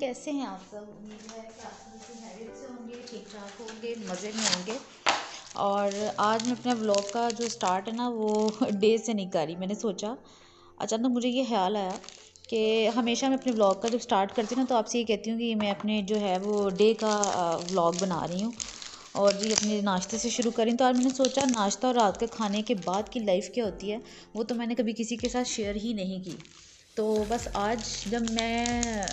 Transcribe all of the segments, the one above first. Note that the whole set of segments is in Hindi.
कैसे हैं आप सब। उम्मीद है कि आप सब बिल्कुल खैरियत से होंगे, ठीक ठाक होंगे, मज़े में होंगे। और आज मैं अपने व्लॉग का जो स्टार्ट है ना वो डे से नहीं कर रही। मैंने सोचा अचानक मुझे ये ख्याल आया कि हमेशा मैं अपने व्लॉग का जब स्टार्ट करती हूँ ना तो आपसे ये कहती हूँ कि मैं अपने जो है वो डे का व्लॉग बना रही हूँ और जी अपने नाश्ते से शुरू करें। तो आज मैंने सोचा नाश्ता और रात के खाने के बाद की लाइफ क्या होती है वो तो मैंने कभी किसी के साथ शेयर ही नहीं की। तो बस आज जब मैं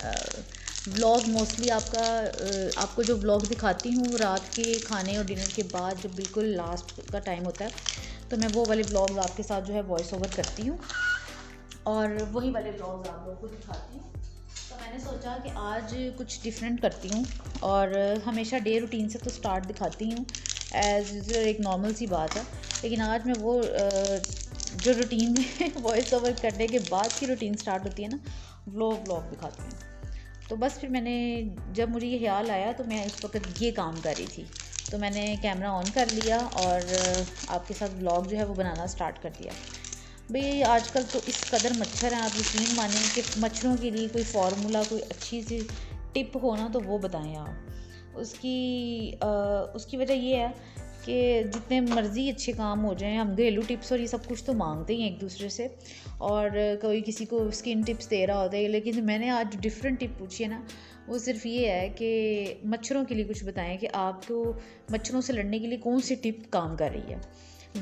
व्लॉग मोस्टली आपको जो व्लॉग दिखाती हूँ रात के खाने और डिनर के बाद जब बिल्कुल लास्ट का टाइम होता है तो मैं वो वाले व्लॉग आपके साथ जो है वॉइस ओवर करती हूँ और वही वाले व्लॉग आप लोगों को दिखाती हूँ। तो मैंने सोचा कि आज कुछ डिफरेंट करती हूँ और हमेशा डे रूटीन से तो स्टार्ट दिखाती हूँ एज यूजुअल, एक नॉर्मल सी बात है। लेकिन आज मैं वो जो रूटीन में वॉइस ओवर करने के बाद की रूटीन स्टार्ट होती है ना व्लॉग दिखाती हूँ। तो बस फिर मैंने जब मुझे ये ख्याल आया तो मैं उस वक्त ये काम कर रही थी तो मैंने कैमरा ऑन कर लिया और आपके साथ व्लॉग जो है वो बनाना स्टार्ट कर दिया। भाई आजकल तो इस कदर मच्छर हैं, आप यकीन मानें कि मच्छरों के लिए कोई फार्मूला कोई अच्छी सी टिप हो ना तो वो बताएं आप। उसकी वजह ये है कि जितने मर्ज़ी अच्छे काम हो जाएं हम घरेलू टिप्स और ये सब कुछ तो मांगते ही हैं एक दूसरे से और कोई किसी को स्किन टिप्स दे रहा होता है। लेकिन मैंने आज डिफरेंट टिप पूछी है ना वो सिर्फ ये है कि मच्छरों के लिए कुछ बताएं कि आपको मच्छरों से लड़ने के लिए कौन सी टिप काम कर रही है।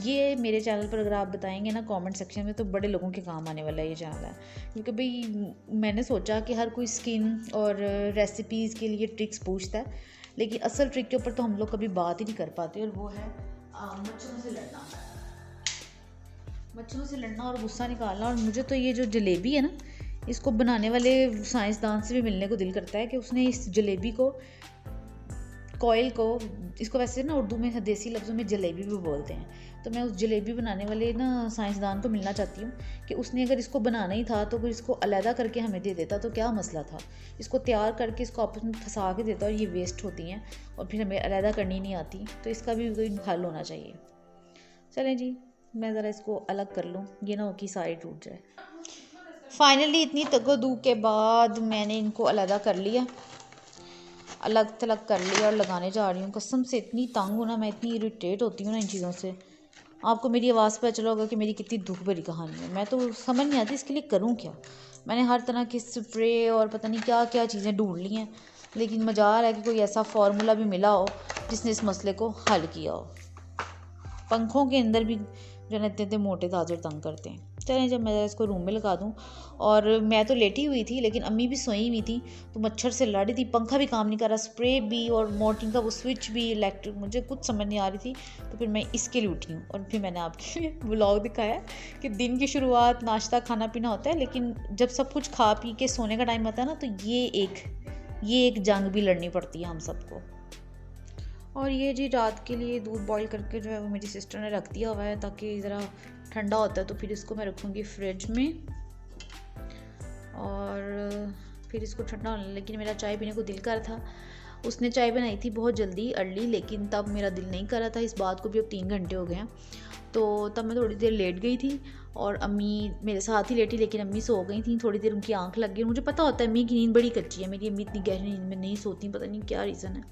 ये मेरे चैनल पर अगर आप बताएंगे ना कमेंट सेक्शन में तो बड़े लोगों के काम आने वाला है ये चैनल है। क्योंकि भाई मैंने सोचा कि हर कोई स्किन और रेसिपीज़ के लिए ट्रिक्स पूछता है लेकिन असल ट्रिक के ऊपर तो हम लोग कभी बात ही नहीं कर पाते और वो है मच्छरों से लड़ना और गुस्सा निकालना। और मुझे तो ये जो जलेबी है ना इसको बनाने वाले साइंसदान से भी मिलने को दिल करता है कि उसने इस जलेबी को कॉयल को इसको वैसे ना उर्दू में देसी लफ्ज़ों में जलेबी भी बोलते हैं। तो मैं उस जलेबी बनाने वाले ना साइंसदान को मिलना चाहती हूँ कि उसने अगर इसको बनाना ही था तो फिर इसको अलहदा करके हमें दे देता तो क्या मसला था। इसको तैयार करके इसको आपस में फंसा के देता और ये वेस्ट होती हैं और फिर हमें अलहदा करनी नहीं आती। तो इसका भी कोई हल होना चाहिए। चलें जी मैं ज़रा इसको अलग कर लूँ, ये ना हो कि सारी टूट जाए। फाइनली इतनी तगो-दू के बाद मैंने इनको अलहदा कर लिया, अलग थलग कर लिया और लगाने जा रही हूँ। कसम से इतनी तंग हूँ ना मैं, इतनी इरिटेट होती हूँ ना इन चीज़ों से। आपको मेरी आवाज़ पर चला होगा कि मेरी कितनी दुख भरी कहानी है। मैं तो समझ नहीं आती इसके लिए करूँ क्या। मैंने हर तरह की स्प्रे और पता नहीं क्या क्या चीज़ें ढूंढ ली हैं लेकिन मजाल है कि कोई ऐसा फार्मूला भी मिला हो जिसने इस मसले को हल किया हो। पंखों के अंदर भी जो है इतने मोटे ताजर तंग करते हैं। चलें जब मैं इसको रूम में लगा दूं। और मैं तो लेटी हुई थी लेकिन अम्मी भी सोई हुई थी तो मच्छर से लड़ रही थी, पंखा भी काम नहीं कर रहा, स्प्रे भी और मोर्टिन का वो स्विच भी इलेक्ट्रिक, मुझे कुछ समझ नहीं आ रही थी। तो फिर मैं इसके लिए उठी हूँ और फिर मैंने आपके लिए व्लॉग दिखाया कि दिन की शुरुआत नाश्ता खाना पीना होता है लेकिन जब सब कुछ खा पी के सोने का टाइम आता है ना तो ये एक जंग भी लड़नी पड़ती है हम सबको। और ये जी रात के लिए दूध बॉईल करके जो है वो मेरी सिस्टर ने रख दिया हुआ है ताकि ज़रा ठंडा होता है तो फिर इसको मैं रखूँगी फ्रिज में और फिर इसको ठंडा होने। लेकिन मेरा चाय पीने को दिल कर था, उसने चाय बनाई थी बहुत जल्दी अर्ली लेकिन तब मेरा दिल नहीं कर रहा था। इस बात को भी अब 3 घंटे हो गए हैं तो तब मैं थोड़ी देर लेट गई थी और अम्मी मेरे साथ ही लेटी लेकिन अम्मी सो गई थी। थोड़ी देर उनकी आंख लग गई। मुझे पता होता है अम्मी की नींद बड़ी कच्ची है, मेरी अम्मी इतनी गहरी नींद में नहीं सोती, पता नहीं क्या रीज़न है।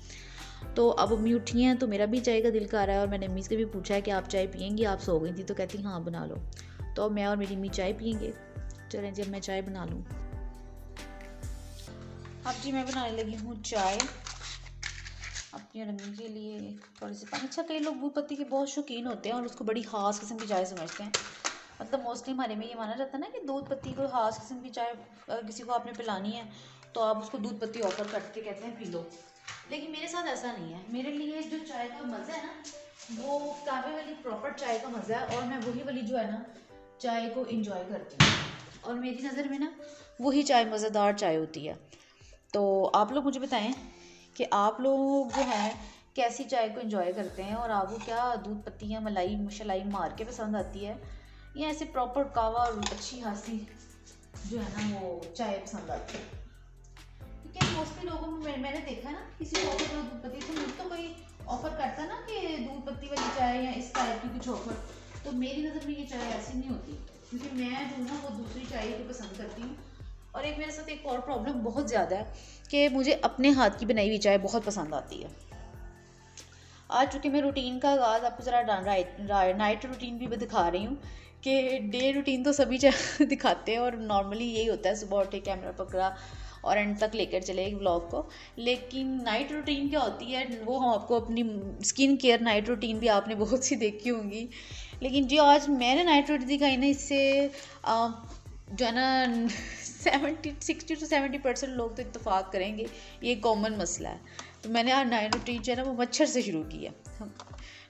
तो अब अम्मी उठी हैं तो मेरा भी चाय का दिल कर रहा है और मैंने अम्मी से भी पूछा है कि आप चाय पियेंगी, आप सो गई थी तो कहती हाँ बना लो। तो मैं और मेरी अम्मी चाय पियेंगे। चलें जब मैं चाय बना लूँ। अब जी मैं बनाने लगी हूँ चाय अपनी और अम्मी के लिए। थोड़ी सी पानी, अच्छा कई लोग दूध पत्ती के बहुत शौकीन होते हैं और उसको बड़ी ख़ास किस्म की चाय समझते हैं। मतलब मोस्टली हमारे में ये माना जाता है ना कि दूध पत्ती कोई ख़ास किस्म की चाय अगर किसी को आपने पिलानी है तो आप उसको दूध पत्ती ऑफ़र करके कहते हैं पी लो। लेकिन मेरे साथ ऐसा नहीं है। मेरे लिए जो चाय का मज़ा है ना वो कावे वाली प्रॉपर चाय का मज़ा है और मैं वही वाली जो है ना चाय को इंजॉय करती हूँ और मेरी नज़र में ना वही चाय मज़ेदार चाय होती है। तो आप लोग मुझे बताएं कि आप लोग जो है कैसी चाय को इंजॉय करते हैं और आपको क्या दूध पत्ती या मलाई मशलाई मार के पसंद आती है या ऐसे प्रॉपर कावा और अच्छी खासी जो है ना वो चाय पसंद आती है। क्योंकि मोस्टली लोगों में मैंने देखा है ना किसी को ऑफर करो दूध पत्ती तो मुझे तो कोई ऑफर करता ना कि दूध पत्ती वाली चाय या इस टाइप की कुछ ऑफर, तो मेरी नज़र में ये चाय ऐसी नहीं होती क्योंकि मैं जो ना वो दूसरी चाय को पसंद करती हूँ और एक मेरे साथ एक और प्रॉब्लम बहुत ज़्यादा है कि मुझे अपने हाथ की बनाई हुई चाय बहुत पसंद आती है। आज चूँकि मैं रूटीन का आगाज़ आपको ज़रा नाइट रूटीन भी मैं दिखा रही हूँ कि डे रूटीन तो सभी दिखाते हैं और नॉर्मली यही होता है, सुबह उठे कैमरा पकड़ा और एंड तक लेकर चले एक व्लॉग को। लेकिन नाइट रूटीन क्या होती है वो हम आपको अपनी स्किन केयर नाइट रूटीन भी आपने बहुत सी देखी होंगी। लेकिन जो आज मैंने नाइट रूटीन दिखाई ना, इससे जो है ना 60 to 70% लोग तो इत्तेफाक करेंगे ये कॉमन मसला है। तो मैंने आज नाइट रूटीन जो है ना वो मच्छर से शुरू किया,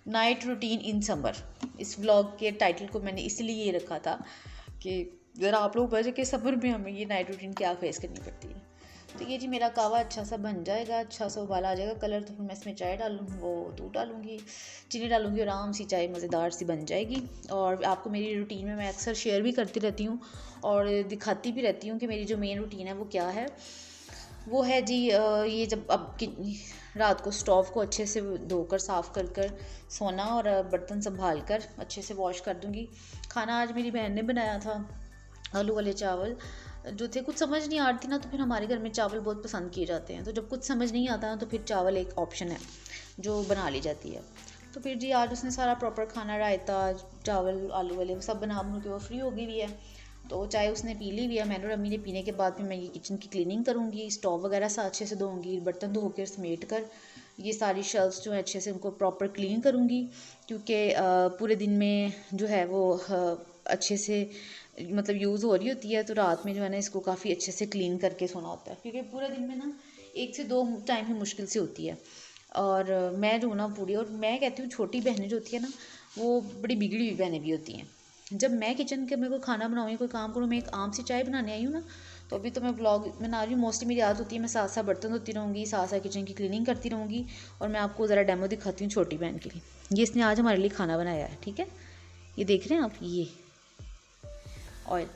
नाइट रूटीन इन समर। इस व्लॉग के टाइटल को मैंने इसलिए ये रखा था कि ज़रा आप लोग बता कि समर में हमें ये नाइट रूटीन क्या फेस करनी पड़ती है। तो ये जी मेरा कावा अच्छा सा बन जाएगा, अच्छा सा उबाला आ जाएगा कलर, तो फिर मैं इसमें चाय डालूँगी, वो दूध डालूँगी, चीनी डालूँगी, आराम सी चाय मज़ेदार सी बन जाएगी। और आपको मेरी रूटीन में मैं अक्सर शेयर भी करती रहती हूँ और दिखाती भी रहती हूँ कि मेरी जो मेन रूटीन है वो क्या है। वो है जी ये जब अब रात को स्टोव को अच्छे से धोकर साफ़ कर कर सोना और बर्तन संभाल कर अच्छे से वॉश कर दूँगी। खाना आज मेरी बहन ने बनाया था, आलू वाले चावल जो थे। कुछ समझ नहीं आती ना तो फिर हमारे घर में चावल बहुत पसंद किए जाते हैं, तो जब कुछ समझ नहीं आता ना तो फिर चावल एक ऑप्शन है जो बना ली जाती है। तो फिर जी आज उसने सारा प्रॉपर खाना, रायता, चावल, आलू वाले सब बना के वो फ्री हो गई हुई है। तो चाय उसने पी ली हुई है, मैंने और अम्मी ने पीने के बाद फिर मैं ये किचन की क्लीनिंग करूँगी, स्टोव वगैरह से अच्छे से धोऊँगी, बर्तन धो कर समेट कर ये सारी शेल्फ्स जो है अच्छे से उनको प्रॉपर क्लीन करूँगी। क्योंकि पूरे दिन में जो है वो अच्छे से मतलब यूज़ हो रही होती है, तो रात में जो है ना इसको काफ़ी अच्छे से क्लीन करके सोना होता है। क्योंकि पूरे दिन में ना 1 से 2 टाइम ही मुश्किल से होती है। और मैं जो ना पूरी, और मैं कहती हूँ छोटी बहनें जो होती है ना वो बड़ी बिगड़ी हुई बहनें भी होती हैं। जब मैं किचन के मेरे को खाना बनाऊँ, कोई काम करूँ, मैं एक आम सी चाय बनाने आई हूँ ना, तो अभी तो मैं व्लॉग बना रही हूँ, मोस्टली मेरी आदत होती है मैं साथ साथ बर्तन धोती रहूँगी, साथ साथ किचन की क्लीनिंग करती रहूँगी। और मैं आपको ज़रा डेमो दिखाती हूँ छोटी बहन के लिए। ये इसने आज हमारे लिए खाना बनाया है, ठीक है, ये देख रहे हैं आप, ये ऑयल,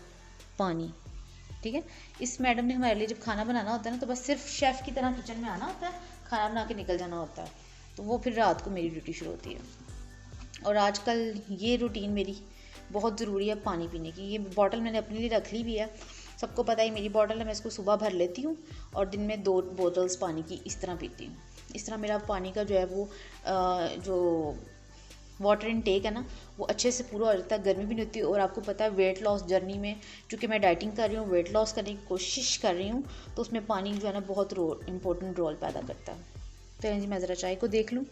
पानी, ठीक है। इस मैडम ने हमारे लिए जब खाना बनाना होता है ना तो बस सिर्फ शेफ़ की तरह किचन में आना होता है, खाना बना के निकल जाना होता है। तो वो फिर रात को मेरी ड्यूटी शुरू होती है। और आजकल ये रूटीन मेरी बहुत ज़रूरी है पानी पीने की। ये बॉटल मैंने अपने लिए रख ली भी है, सबको पता है मेरी बॉटल है, मैं इसको सुबह भर लेती हूँ और दिन में 2 बोतल्स पानी की इस तरह पीती हूँ। इस तरह मेरा पानी का जो है वो जो वाटर इनटेक है ना वो अच्छे से पूरा हो जाता है, गर्मी भी नहीं होती। और आपको पता है वेट लॉस जर्नी में, चूँकि मैं डाइटिंग कर रही हूँ, वेट लॉस करने की कोशिश कर रही हूँ, तो उसमें पानी जो है ना बहुत इम्पोर्टेंट रोल पैदा करता है। तो जी मैं ज़रा चाय को देख लूँ।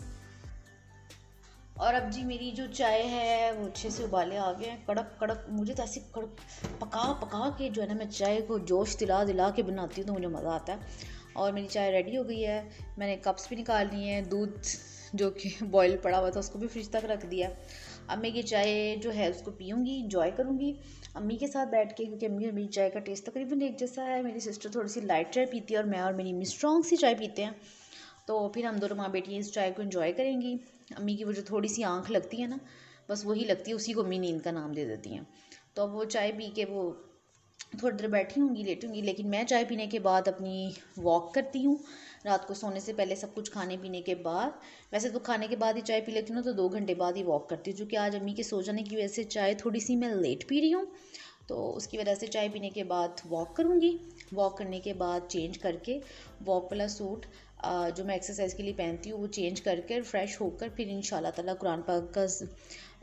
और अब जी मेरी जो चाय है वो अच्छे से उबाले आ गए हैं, कड़क कड़क। मुझे तो ऐसे कड़क पका पका के जो है ना मैं चाय को जोश दिला दिला के बनाती हूँ तो मुझे मज़ा आता है। और मेरी चाय रेडी हो गई है, मैंने कप्स भी निकाल लिए हैं, दूध जो कि बॉयल पड़ा हुआ था उसको भी फ्रिज तक रख दिया। अब मैं ये चाय जो है उसको पीऊँगी, इंजॉय करूँगी अम्मी के साथ बैठ के, क्योंकि अम्मी और मेरी चाय का टेस्ट तकरीबन एक जैसा है। मेरी सिस्टर थोड़ी सी लाइट चाय पीती है और मैं और मेरी अम्मी स्ट्रॉन्ग सी चाय पीते हैं। तो फिर हम दोनों माँ बेटी इस चाय को एंजॉय करेंगी। अम्मी की वो जो थोड़ी सी आँख लगती है ना, बस वही लगती है, उसी को अम्मी नींद का नाम दे देती हैं। तो अब वो चाय पी के वो थोड़ी देर बैठी होंगी, लेटूंगी। लेकिन मैं चाय पीने के बाद अपनी वॉक करती हूँ, रात को सोने से पहले सब कुछ खाने पीने के बाद। वैसे तो खाने के बाद ही चाय पी लेती हूँ ना, तो 2 घंटे बाद ही वॉक करती हूँ। क्योंकि आज अम्मी के सो जाने की वजह से चाय थोड़ी सी मैं लेट पी रही हूँ, तो उसकी वजह से चाय पीने के बाद वॉक करूँगी। वॉक करने के बाद चेंज करके वॉक वाला सूट जो मैं एक्सरसाइज के लिए पहनती हूँ वो चेंज करके फ्रेश होकर फिर इंशाल्लाह ताला कुरान पाक का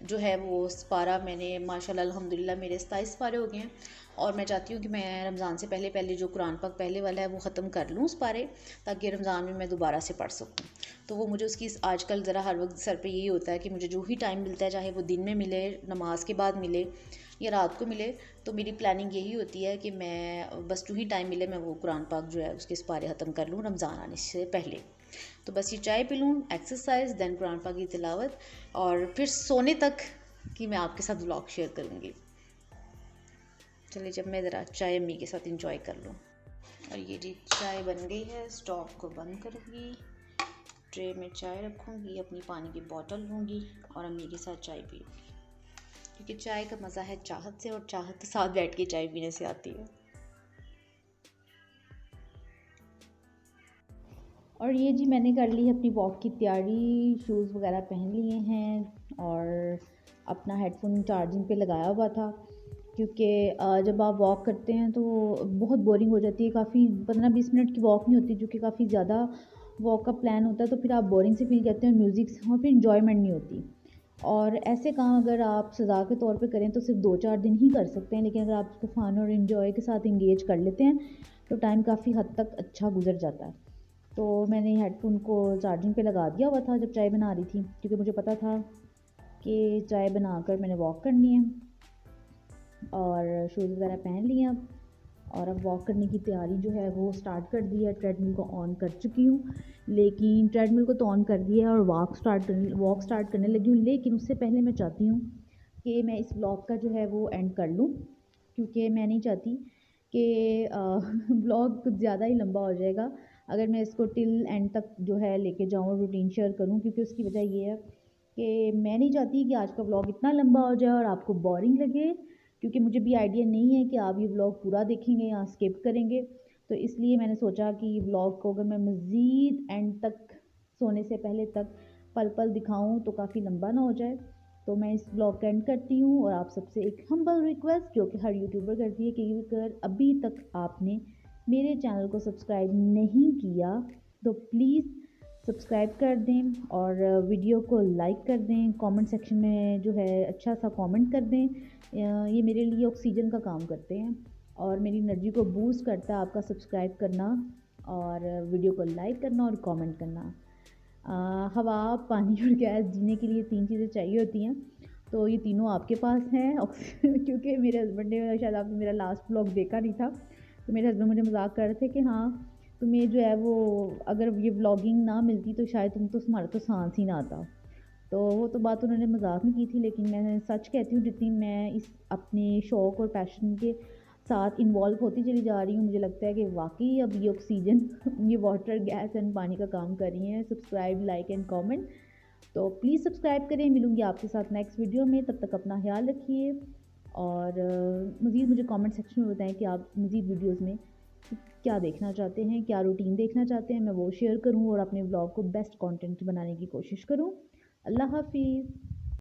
जो है वो पारा, मैंने माशाल्लाह अल्हम्दुलिल्लाह मेरे 27 पारे हो गए हैं। और मैं चाहती हूँ कि मैं रमज़ान से पहले पहले जो कुरान पाक पहले वाला है वो ख़त्म कर लूँ उस पारे, ताकि रमज़ान में मैं दोबारा से पढ़ सकूँ। तो वो मुझे उसकी आजकल ज़रा हर वक्त सर पे यही होता है कि मुझे जो ही टाइम मिलता है, चाहे वो दिन में मिले, नमाज के बाद मिले या रात को मिले, तो मेरी प्लानिंग यही होती है कि मैं बस जो ही टाइम मिले मैं वो कुरान पाक जो है उसके पारे ख़त्म कर लूँ रमज़ान आने से पहले। तो बस ये चाय पी लूँ, एक्सरसाइज, देन कुरान पाक की तिलावत, और फिर सोने तक कि मैं आपके साथ व्लॉग शेयर करूँगी। चलिए जब मैं ज़रा चाय अम्मी के साथ इंजॉय कर लूँ। और ये जी चाय बन गई है, स्टोव को बंद करूँगी, ट्रे में चाय रखूँगी, अपनी पानी की बोतल लूँगी और अम्मी के साथ चाय पीऊँगी। क्योंकि चाय का मज़ा है चाहत से, और चाहत साथ बैठ के चाय पीने से आती है। और ये जी मैंने कर ली अपनी वॉक की तैयारी, शूज़ वगैरह पहन लिए हैं और अपना हेडफोन चार्जिंग पे लगाया हुआ था। क्योंकि जब आप वॉक करते हैं तो बहुत बोरिंग हो जाती है, काफ़ी 15-20 मिनट की वॉक नहीं होती, जो कि काफ़ी ज़्यादा वॉक का प्लान होता है, तो फिर आप बोरिंग से फील करते हैं और म्यूज़िक और फिर इंजॉयमेंट नहीं होती। और ऐसे काम अगर आप सज़ा के तौर पे करें तो सिर्फ 2-4 दिन ही कर सकते हैं, लेकिन अगर आप उसको फ़न और इन्जॉय के साथ इंगेज कर लेते हैं तो टाइम काफ़ी हद तक अच्छा गुजर जाता है। तो मैंने हेडफोन को चार्जिंग पे लगा दिया हुआ था जब चाय बना रही थी, क्योंकि मुझे पता था कि चाय बनाकर मैंने वॉक करनी है, और शूज़ वगैरह पहन लिए अब, और अब वॉक करने की तैयारी जो है वो स्टार्ट कर दी है। ट्रेडमिल को ऑन कर चुकी हूँ, लेकिन ट्रेडमिल को तो ऑन कर दिया है और वॉक स्टार्ट करने लगी हूँ, लेकिन उससे पहले मैं चाहती हूँ कि मैं इस ब्लॉग का जो है वो एंड कर लूँ, क्योंकि मैं नहीं चाहती कि ब्लॉग कुछ ज़्यादा ही लंबा हो जाएगा अगर मैं इसको टिल एंड तक जो है लेके जाऊँ, रूटीन शेयर करूँ, क्योंकि उसकी वजह ये है कि मैं नहीं चाहती कि आज का व्लॉग इतना लंबा हो जाए और आपको बोरिंग लगे, क्योंकि मुझे भी आइडिया नहीं है कि आप ये व्लॉग पूरा देखेंगे या स्किप करेंगे। तो इसलिए मैंने सोचा कि व्लॉग को अगर मैं मज़ीद एंड तक, सोने से पहले तक पल पल दिखाऊं तो काफ़ी लंबा ना हो जाए। तो मैं इस व्लॉग का एंड करती हूँ, और आप सबसे एक हम्बल रिक्वेस्ट जो कि हर यूट्यूबर करती है कि अगर अभी तक आपने मेरे चैनल को सब्सक्राइब नहीं किया तो प्लीज़ सब्सक्राइब कर दें, और वीडियो को लाइक कर दें, कमेंट सेक्शन में जो है अच्छा सा कमेंट कर दें। ये मेरे लिए ऑक्सीजन का काम करते हैं और मेरी एनर्जी को बूस्ट करता है आपका सब्सक्राइब करना और वीडियो को लाइक करना और कमेंट करना। हवा, पानी और गैस, जीने के लिए 3 चीज़ें चाहिए होती हैं, तो ये तीनों आपके पास हैं। क्योंकि मेरे हस्बैंड ने, शायद आपने मेरा लास्ट व्लॉग देखा नहीं था, तो मेरे हस्बैंड मुझे मजाक कर रहे थे कि हाँ तुम्हें जो है वो, अगर ये व्लॉगिंग ना मिलती तो शायद तुम्हारा तो सांस ही ना आता। तो वो तो बात उन्होंने मजाक में की थी, लेकिन मैं सच कहती हूँ, जितनी मैं इस अपने शौक़ और पैशन के साथ इन्वॉल्व होती चली जा रही हूँ, मुझे लगता है कि वाकई अब ये ऑक्सीजन ये वाटर, गैस एंड पानी का काम कर रही हैं। सब्सक्राइब, लाइक एंड कमेंट, तो प्लीज़ सब्सक्राइब करें। मिलूंगी आपके साथ नेक्स्ट वीडियो में, तब तक अपना ख्याल रखिए, और मज़ीद मुझे कमेंट सेक्शन में बताएं कि आप मज़ीद वीडियोज़ में क्या देखना चाहते हैं, क्या रूटीन देखना चाहते हैं, मैं वो शेयर करूं और अपने ब्लॉग को बेस्ट कंटेंट बनाने की कोशिश करूं। अल्लाह हाफिज़।